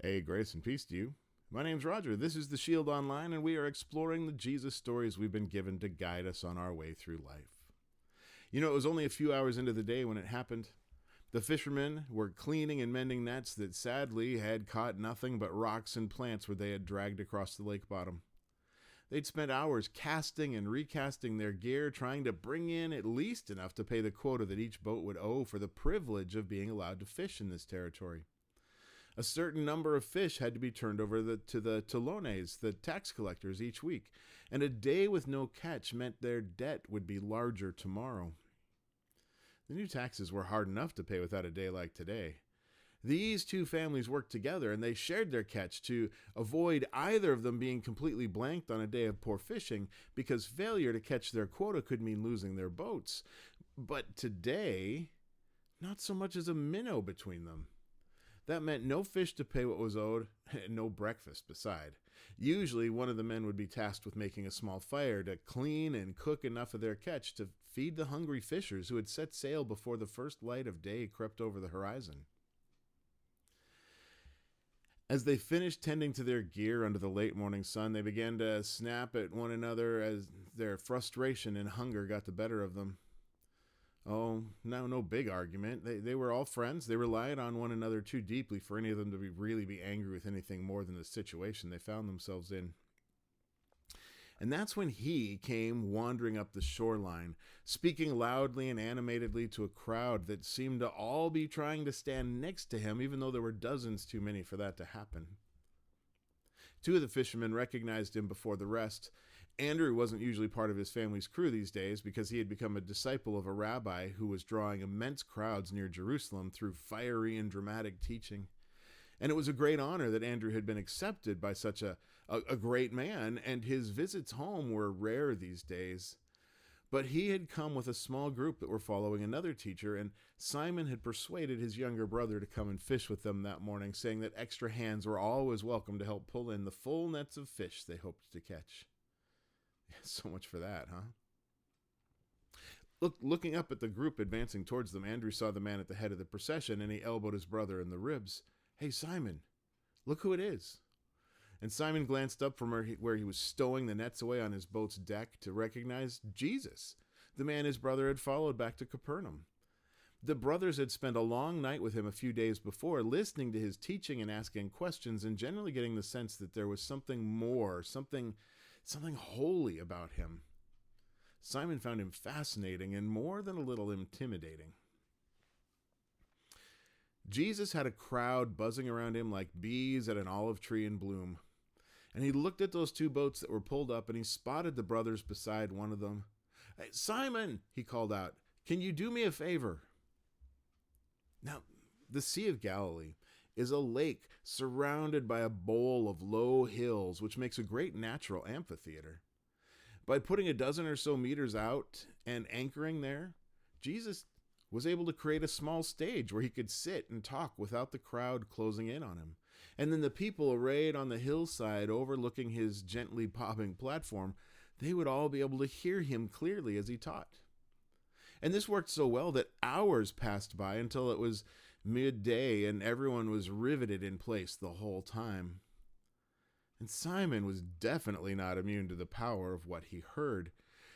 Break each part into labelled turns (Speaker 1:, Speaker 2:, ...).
Speaker 1: Hey, grace and peace to you. My name's Roger. This is The Shield Online, and we are exploring the Jesus stories we've been given to guide us on our way through life. You know, it was only a few hours into the day when it happened. The fishermen were cleaning and mending nets that sadly had caught nothing but rocks and plants where they had dragged across the lake bottom. They'd spent hours casting and recasting their gear, trying to bring in at least enough to pay the quota that each boat would owe for the privilege of being allowed to fish in this territory. A certain number of fish had to be turned over to the tolones, the tax collectors, each week, and a day with no catch meant their debt would be larger tomorrow. The new taxes were hard enough to pay without a day like today. These two families worked together and they shared their catch to avoid either of them being completely blanked on a day of poor fishing, because failure to catch their quota could mean losing their boats. But today, not so much as a minnow between them. That meant no fish to pay what was owed, and no breakfast beside. Usually, one of the men would be tasked with making a small fire to clean and cook enough of their catch to feed the hungry fishers who had set sail before the first light of day crept over the horizon. As they finished tending to their gear under the late morning sun, they began to snap at one another as their frustration and hunger got the better of them. Oh, no big argument. They were all friends. They relied on one another too deeply for any of them to really be angry with anything more than the situation they found themselves in. And that's when he came wandering up the shoreline, speaking loudly and animatedly to a crowd that seemed to all be trying to stand next to him, even though there were dozens too many for that to happen. Two of the fishermen recognized him before the rest. Andrew wasn't usually part of his family's crew these days because he had become a disciple of a rabbi who was drawing immense crowds near Jerusalem through fiery and dramatic teaching. And it was a great honor that Andrew had been accepted by such a great man, and his visits home were rare these days. But he had come with a small group that were following another teacher, and Simon had persuaded his younger brother to come and fish with them that morning, saying that extra hands were always welcome to help pull in the full nets of fish they hoped to catch. So much for that, huh? Looking up at the group advancing towards them, Andrew saw the man at the head of the procession, and he elbowed his brother in the ribs. "Hey, Simon, look who it is." And Simon glanced up from where he was stowing the nets away on his boat's deck to recognize Jesus, the man his brother had followed back to Capernaum. The brothers had spent a long night with him a few days before, listening to his teaching and asking questions, and generally getting the sense that there was something more, something holy about him. Simon found him fascinating and more than a little intimidating. Jesus had a crowd buzzing around him like bees at an olive tree in bloom. And he looked at those two boats that were pulled up, and he spotted the brothers beside one of them. "Hey, Simon," he called out, "can you do me a favor?" Now, the Sea of Galilee is a lake surrounded by a bowl of low hills, which makes a great natural amphitheater. By putting a dozen or so meters out and anchoring there, Jesus was able to create a small stage where he could sit and talk without the crowd closing in on him. And then the people arrayed on the hillside overlooking his gently bobbing platform, they would all be able to hear him clearly as he taught. And this worked so well that hours passed by until it was midday and everyone was riveted in place the whole time. And Simon was definitely not immune to the power of what he heard.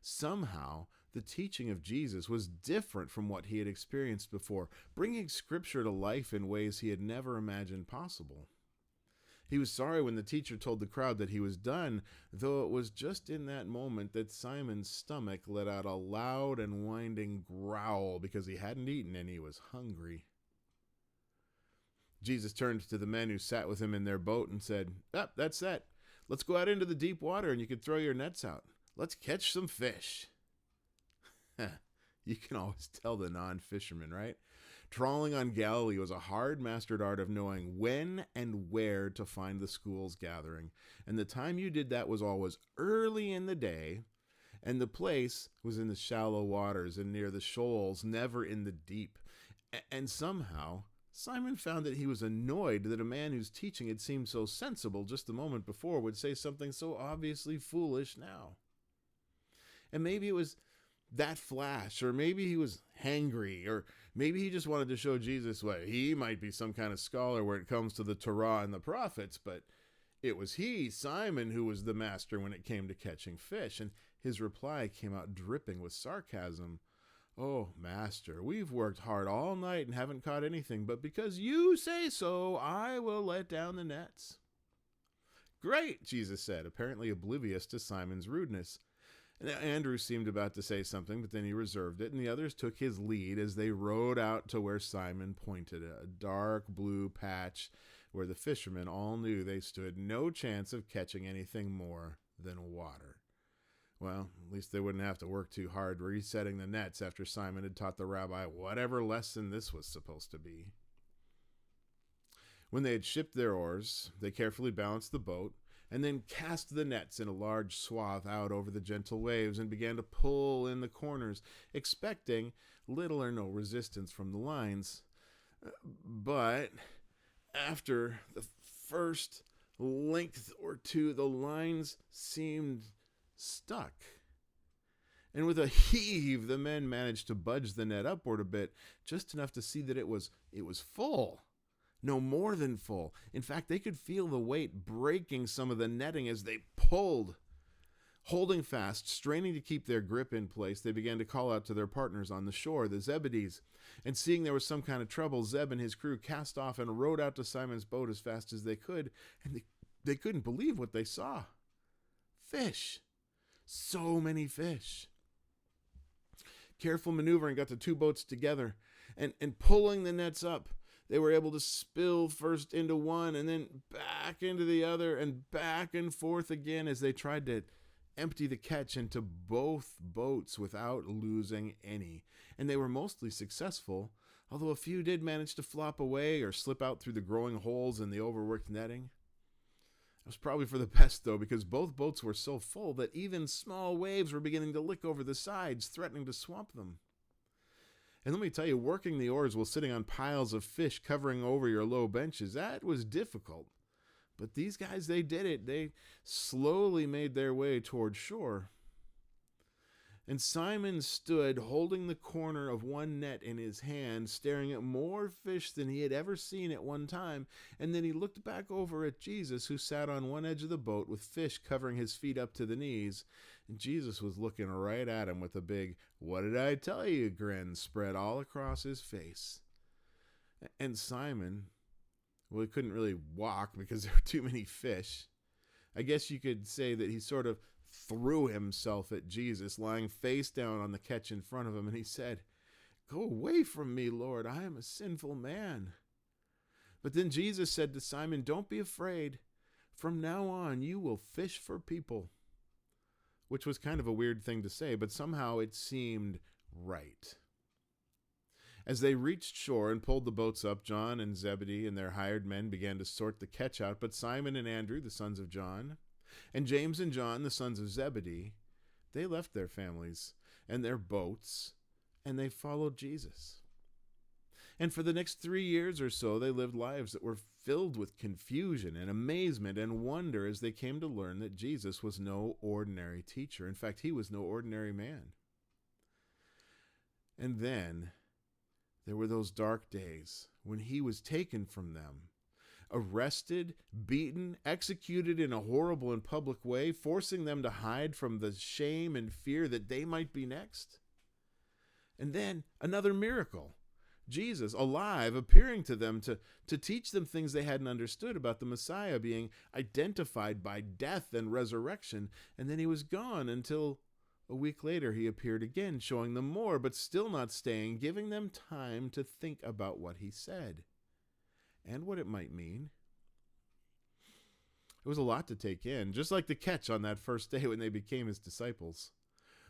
Speaker 1: Somehow, the teaching of Jesus was different from what he had experienced before, bringing Scripture to life in ways he had never imagined possible. He was sorry when the teacher told the crowd that he was done, though it was just in that moment that Simon's stomach let out a loud and winding growl because he hadn't eaten and he was hungry. Jesus turned to the men who sat with him in their boat and said, "That's that. Let's go out into the deep water and you can throw your nets out. Let's catch some fish." You can always tell the non-fisherman, right? Trawling on Galilee was a hard-mastered art of knowing when and where to find the schools gathering. And the time you did that was always early in the day, and the place was in the shallow waters and near the shoals, never in the deep. And somehow, Simon found that he was annoyed that a man whose teaching had seemed so sensible just a moment before would say something so obviously foolish now. And maybe it was that flash, or maybe he was hangry, or Maybe he just wanted to show Jesus what he might be, some kind of scholar where it comes to the Torah and the prophets, but it was he, Simon, who was the master when it came to catching fish. And his reply came out dripping with sarcasm. "Oh, master, we've worked hard all night and haven't caught anything, but because you say so, I will let down the nets." "Great," Jesus said, apparently oblivious to Simon's rudeness. And Andrew seemed about to say something, but then he reserved it, and the others took his lead as they rowed out to where Simon pointed, a dark blue patch where the fishermen all knew they stood no chance of catching anything more than water. Well, at least they wouldn't have to work too hard resetting the nets after Simon had taught the rabbi whatever lesson this was supposed to be. When they had shipped their oars, they carefully balanced the boat and then cast the nets in a large swath out over the gentle waves and began to pull in the corners, expecting little or no resistance from the lines. But after the first length or two, the lines seemed stuck. And with a heave, the men managed to budge the net upward a bit, just enough to see that it was full. No more than full. In fact, they could feel the weight breaking some of the netting as they pulled. Holding fast, straining to keep their grip in place, they began to call out to their partners on the shore, the Zebedees. And seeing there was some kind of trouble, Zeb and his crew cast off and rowed out to Simon's boat as fast as they could, and they couldn't believe what they saw. Fish. So many fish. Careful maneuvering got the two boats together, and pulling the nets up, they were able to spill first into one and then back into the other and back and forth again as they tried to empty the catch into both boats without losing any. And they were mostly successful, although a few did manage to flop away or slip out through the growing holes in the overworked netting. It was probably for the best, though, because both boats were so full that even small waves were beginning to lick over the sides, threatening to swamp them. And let me tell you, working the oars while sitting on piles of fish covering over your low benches, that was difficult. But these guys, they did it. They slowly made their way toward shore. And Simon stood holding the corner of one net in his hand, staring at more fish than he had ever seen at one time. And then he looked back over at Jesus, who sat on one edge of the boat with fish covering his feet up to the knees. And Jesus was looking right at him with a big, "What did I tell you?" grin spread all across his face. And Simon, well, he couldn't really walk because there were too many fish. I guess you could say that he sort of threw himself at Jesus, lying face down on the catch in front of him, and he said, "Go away from me, Lord, I am a sinful man." But then Jesus said to Simon, "Don't be afraid. From now on, you will fish for people." Which was kind of a weird thing to say, but somehow it seemed right. As they reached shore and pulled the boats up, John and Zebedee and their hired men began to sort the catch out, but Simon and Andrew, the sons of John, and James and John, the sons of Zebedee, they left their families and their boats, and they followed Jesus. And for the next 3 years or so, they lived lives that were filled with confusion and amazement and wonder as they came to learn that Jesus was no ordinary teacher. In fact, he was no ordinary man. And then there were those dark days when he was taken from them, arrested, beaten, executed in a horrible and public way, forcing them to hide from the shame and fear that they might be next. And then another miracle. Jesus, alive, appearing to them to teach them things they hadn't understood about the Messiah being identified by death and resurrection. And then he was gone until a week later he appeared again, showing them more, but still not staying, giving them time to think about what he said and what it might mean. It was a lot to take in, just like the catch on that first day when they became his disciples.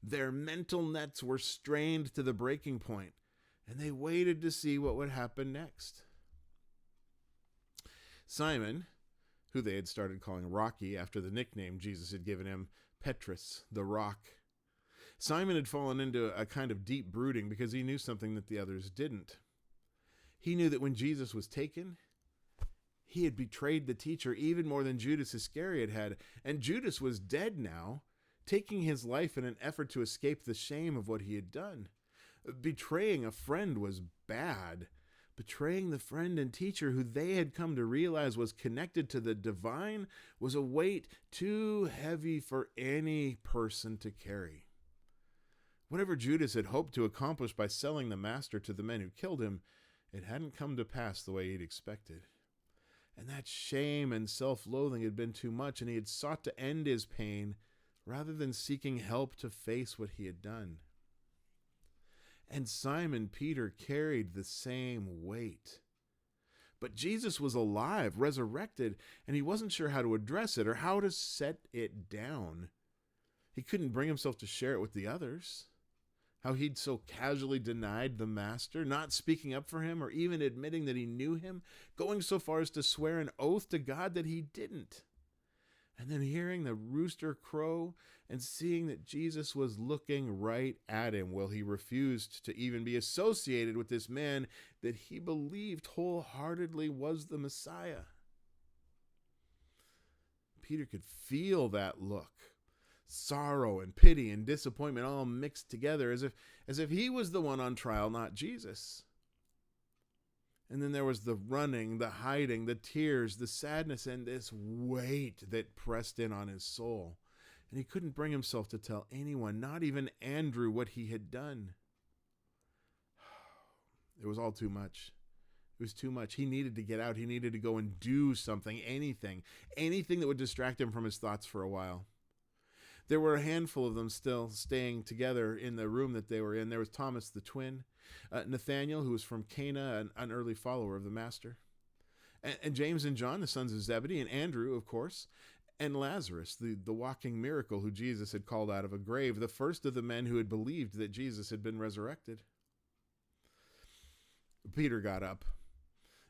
Speaker 1: Their mental nets were strained to the breaking point, and they waited to see what would happen next. Simon, who they had started calling Rocky after the nickname Jesus had given him, Petrus, the Rock. Simon had fallen into a kind of deep brooding because he knew something that the others didn't. He knew that when Jesus was taken, he had betrayed the teacher even more than Judas Iscariot had, and Judas was dead now, taking his life in an effort to escape the shame of what he had done. Betraying a friend was bad. Betraying the friend and teacher who they had come to realize was connected to the divine was a weight too heavy for any person to carry. Whatever Judas had hoped to accomplish by selling the master to the men who killed him, it hadn't come to pass the way he'd expected. And that shame and self-loathing had been too much, and he had sought to end his pain rather than seeking help to face what he had done. And Simon Peter carried the same weight. But Jesus was alive, resurrected, and he wasn't sure how to address it or how to set it down. He couldn't bring himself to share it with the others. How he'd so casually denied the master, not speaking up for him or even admitting that he knew him, going so far as to swear an oath to God that he didn't. And then hearing the rooster crow and seeing that Jesus was looking right at him while he refused to even be associated with this man that he believed wholeheartedly was the Messiah. Peter could feel that look. Sorrow and pity and disappointment all mixed together as if he was the one on trial, not Jesus. And then there was the running, the hiding, the tears, the sadness, and this weight that pressed in on his soul. And he couldn't bring himself to tell anyone, not even Andrew, what he had done. It was all too much. It was too much. He needed to get out. He needed to go and do something, anything that would distract him from his thoughts for a while. There were a handful of them still staying together in the room that they were in. There was Thomas the twin, Nathanael, who was from Cana, an early follower of the Master, and James and John, the sons of Zebedee, and Andrew, of course, and Lazarus, the walking miracle who Jesus had called out of a grave, the first of the men who had believed that Jesus had been resurrected. Peter got up.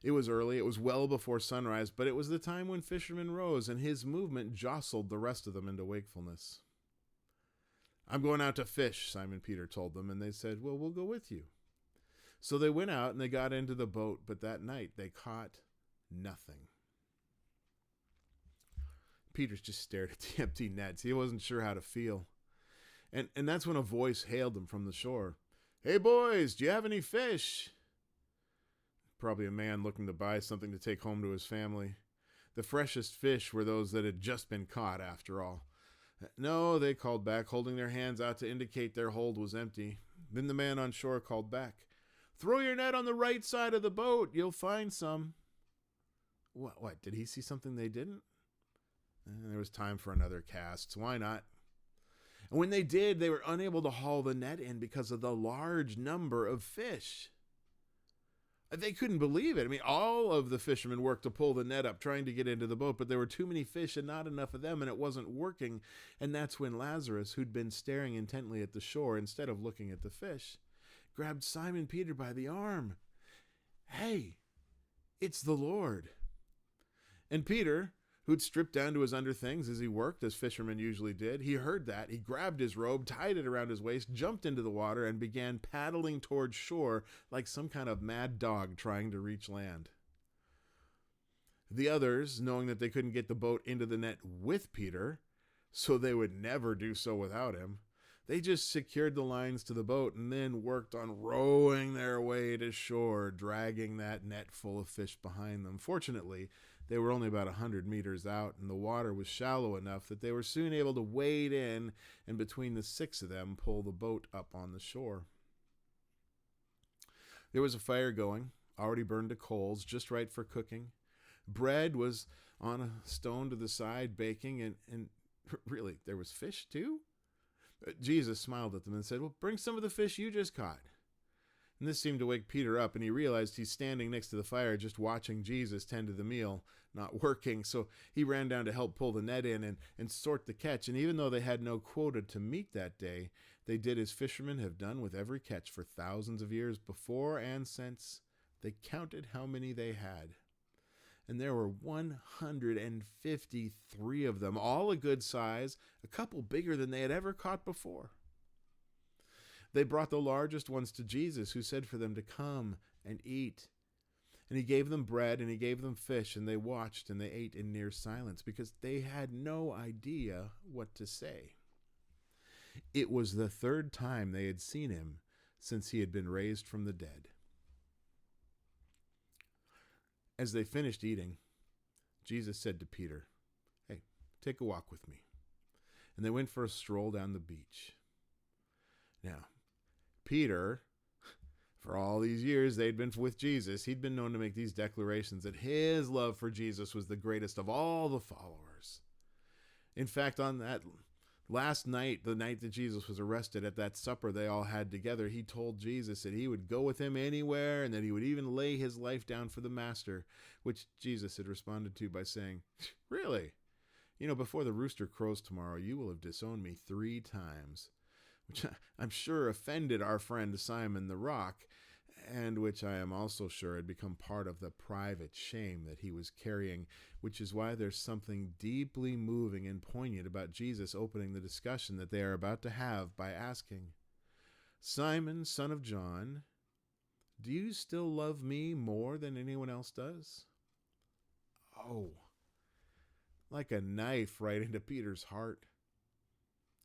Speaker 1: It was early. It was well before sunrise, but it was the time when fishermen rose, and his movement jostled the rest of them into wakefulness. "I'm going out to fish," Simon Peter told them, and they said, "Well, we'll go with you." So they went out and they got into the boat, but that night they caught nothing. Peter just stared at the empty nets. He wasn't sure how to feel. And that's when a voice hailed him from the shore. "Hey, boys, do you have any fish?" Probably a man looking to buy something to take home to his family. The freshest fish were those that had just been caught, after all. "No," they called back, holding their hands out to indicate their hold was empty. Then the man on shore called back, "Throw your net on the right side of the boat. You'll find some." What? Did he see something they didn't? There was time for another cast. Why not? And when they did, they were unable to haul the net in because of the large number of fish. They couldn't believe it. I mean, all of the fishermen worked to pull the net up, trying to get into the boat, but there were too many fish and not enough of them, and it wasn't working. And that's when Lazarus, who'd been staring intently at the shore instead of looking at the fish, grabbed Simon Peter by the arm. "Hey, it's the Lord." And Peter, who'd stripped down to his underthings as he worked, as fishermen usually did, he heard that. He grabbed his robe, tied it around his waist, jumped into the water, and began paddling towards shore like some kind of mad dog trying to reach land. The others, knowing that they couldn't get the boat into the net with Peter, so they would never do so without him, they just secured the lines to the boat and then worked on rowing their way to shore, dragging that net full of fish behind them. Fortunately, they were only about 100 meters out, and the water was shallow enough that they were soon able to wade in, and between the 6 of them, pull the boat up on the shore. There was a fire going, already burned to coals, just right for cooking. Bread was on a stone to the side, baking, and really, there was fish too? Jesus smiled at them and said, "Well, bring some of the fish you just caught." And this seemed to wake Peter up, and he realized he's standing next to the fire just watching Jesus tend to the meal, not working. So he ran down to help pull the net in and sort the catch. And even though they had no quota to meet that day, they did as fishermen have done with every catch for thousands of years before and since. They counted how many they had. And there were 153 of them, all a good size, a couple bigger than they had ever caught before. They brought the largest ones to Jesus, who said for them to come and eat. And he gave them bread and he gave them fish, and they watched and they ate in near silence because they had no idea what to say. It was the third time they had seen him since he had been raised from the dead. As they finished eating, Jesus said to Peter, "Hey, take a walk with me." And they went for a stroll down the beach. Now, Peter, for all these years they'd been with Jesus, he'd been known to make these declarations that his love for Jesus was the greatest of all the followers. In fact, on that last night, the night that Jesus was arrested, at that supper they all had together, he told Jesus that he would go with him anywhere and that he would even lay his life down for the master, which Jesus had responded to by saying, "Really? Before the rooster crows tomorrow, you will have disowned me 3 times, which I'm sure offended our friend Simon the Rock, and which I am also sure had become part of the private shame that he was carrying, which is why there's something deeply moving and poignant about Jesus opening the discussion that they are about to have by asking, 'Simon, son of John, do you still love me more than anyone else does?'" Oh, like a knife right into Peter's heart.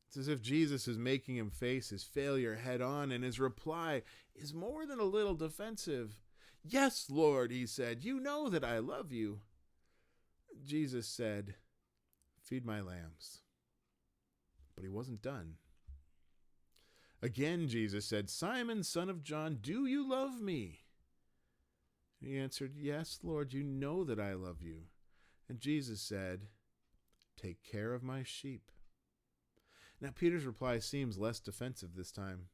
Speaker 1: It's as if Jesus is making him face his failure head on, and his reply is more than a little defensive. "Yes, Lord," he said, "you know that I love you." Jesus said, "Feed my lambs." But he wasn't done. Again, Jesus said, "Simon, son of John, do you love me?" He answered, "Yes, Lord, you know that I love you." And Jesus said, "Take care of my sheep." Now, Peter's reply seems less defensive this time.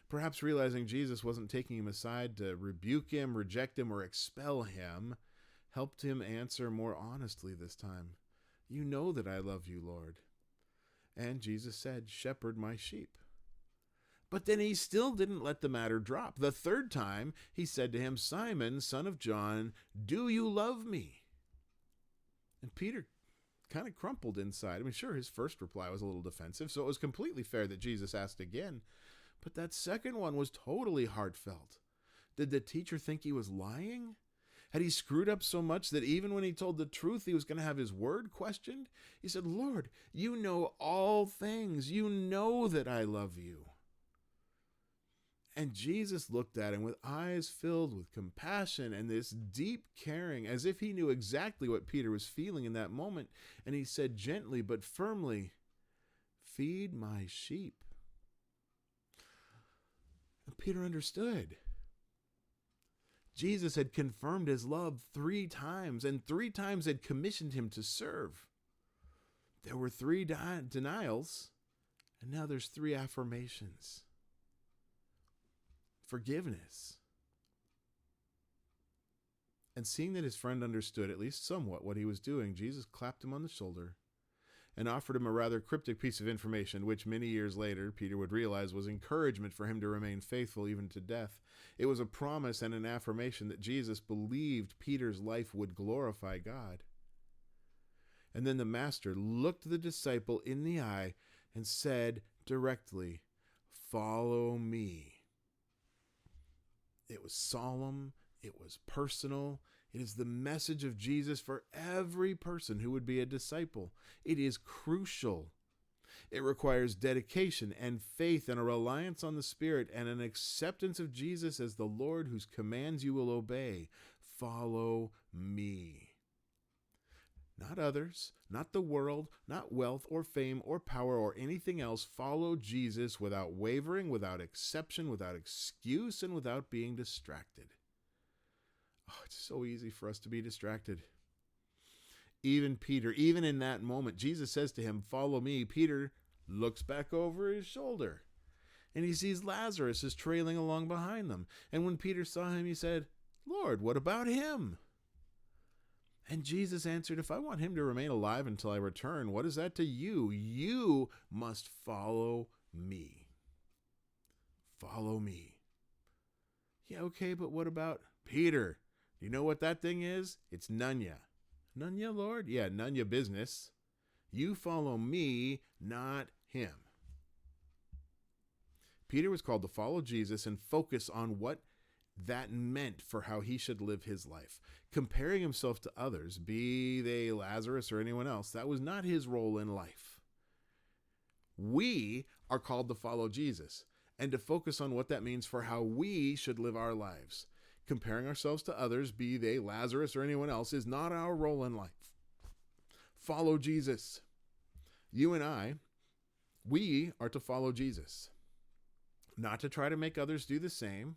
Speaker 1: Perhaps realizing Jesus wasn't taking him aside to rebuke him, reject him, or expel him, helped him answer more honestly this time. "You know that I love you, Lord." And Jesus said, "Shepherd my sheep." But then he still didn't let the matter drop. The 3rd time, he said to him, "Simon, son of John, do you love me?" And Peter kind of crumpled inside. Sure, his first reply was a little defensive, so it was completely fair that Jesus asked again. But that second one was totally heartfelt. Did the teacher think he was lying? Had he screwed up so much that even when he told the truth, he was going to have his word questioned? He said, "Lord, you know all things. You know that I love you." And Jesus looked at him with eyes filled with compassion and this deep caring, as if he knew exactly what Peter was feeling in that moment. And he said gently but firmly, "Feed my sheep." And Peter understood. Jesus had confirmed his love 3 times, and 3 times had commissioned him to serve. There were 3 denials, and now there's 3 affirmations. Forgiveness. And seeing that his friend understood at least somewhat what he was doing, Jesus clapped him on the shoulder and offered him a rather cryptic piece of information, which many years later Peter would realize was encouragement for him to remain faithful even to death. It was a promise and an affirmation that Jesus believed Peter's life would glorify God. And then the master looked the disciple in the eye and said directly, "Follow me." It was solemn. It was personal. It is the message of Jesus for every person who would be a disciple. It is crucial. It requires dedication and faith and a reliance on the Spirit and an acceptance of Jesus as the Lord whose commands you will obey. Follow me. Not others, not the world, not wealth or fame or power or anything else. Follow Jesus without wavering, without exception, without excuse, and without being distracted. Oh, it's so easy for us to be distracted. Even Peter, even in that moment, Jesus says to him, "Follow me." Peter looks back over his shoulder, and he sees Lazarus is trailing along behind them. And when Peter saw him, he said, "Lord, what about him?" And Jesus answered, "If I want him to remain alive until I return, what is that to you? You must follow me. Follow me." "Yeah, okay, but what about Peter? Do you know what that thing is? It's Nunya." "Nunya, Lord?" "Yeah, Nunya business. You follow me, not him." Peter was called to follow Jesus and focus on what that meant for how he should live his life. Comparing himself to others, be they Lazarus or anyone else, that was not his role in life. We are called to follow Jesus. and to focus on what that means for how we should live our lives. Comparing ourselves to others, be they Lazarus or anyone else, is not our role in life. Follow Jesus. You and I, we are to follow Jesus, not to try to make others do the same.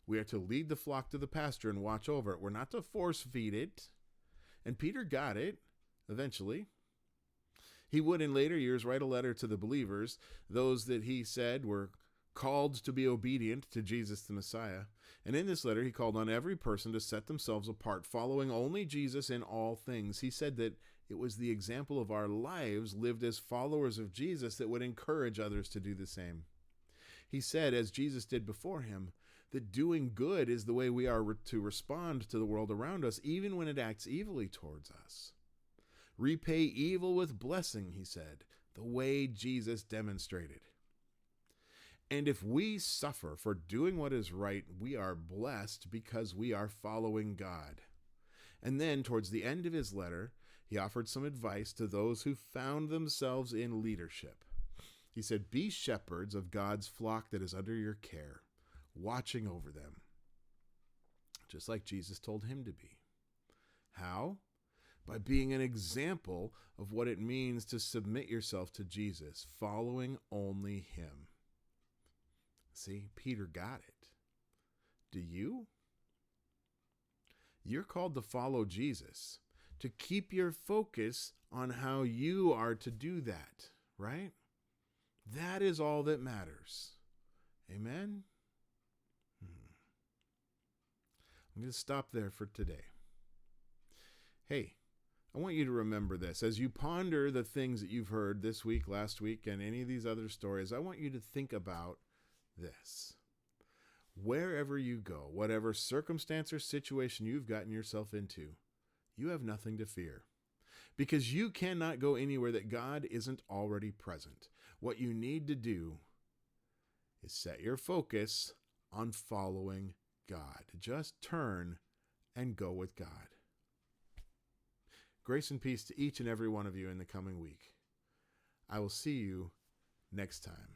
Speaker 1: We are to lead the flock to the pasture and watch over it. We're not to force feed it. And Peter got it eventually. He would in later years write a letter to the believers, those that he said were called to be obedient to Jesus the Messiah. And in this letter, he called on every person to set themselves apart, following only Jesus in all things. He said that it was the example of our lives lived as followers of Jesus that would encourage others to do the same. He said, as Jesus did before him, that doing good is the way we are to respond to the world around us, even when it acts evilly towards us. Repay evil with blessing, he said, the way Jesus demonstrated. And if we suffer for doing what is right, we are blessed because we are following God. And then, towards the end of his letter, he offered some advice to those who found themselves in leadership. He said, be shepherds of God's flock that is under your care, watching over them, just like Jesus told him to be. How? By being an example of what it means to submit yourself to Jesus, following only him. See, Peter got it. Do you? You're called to follow Jesus, to keep your focus on how you are to do that, right? That is all that matters. Amen? I'm going to stop there for today. Hey, I want you to remember this. As you ponder the things that you've heard this week, last week, and any of these other stories, I want you to think about this. Wherever you go, whatever circumstance or situation you've gotten yourself into, you have nothing to fear. Because you cannot go anywhere that God isn't already present. What you need to do is set your focus on following God. Just turn and go with God. Grace and peace to each and every one of you in the coming week. I will see you next time.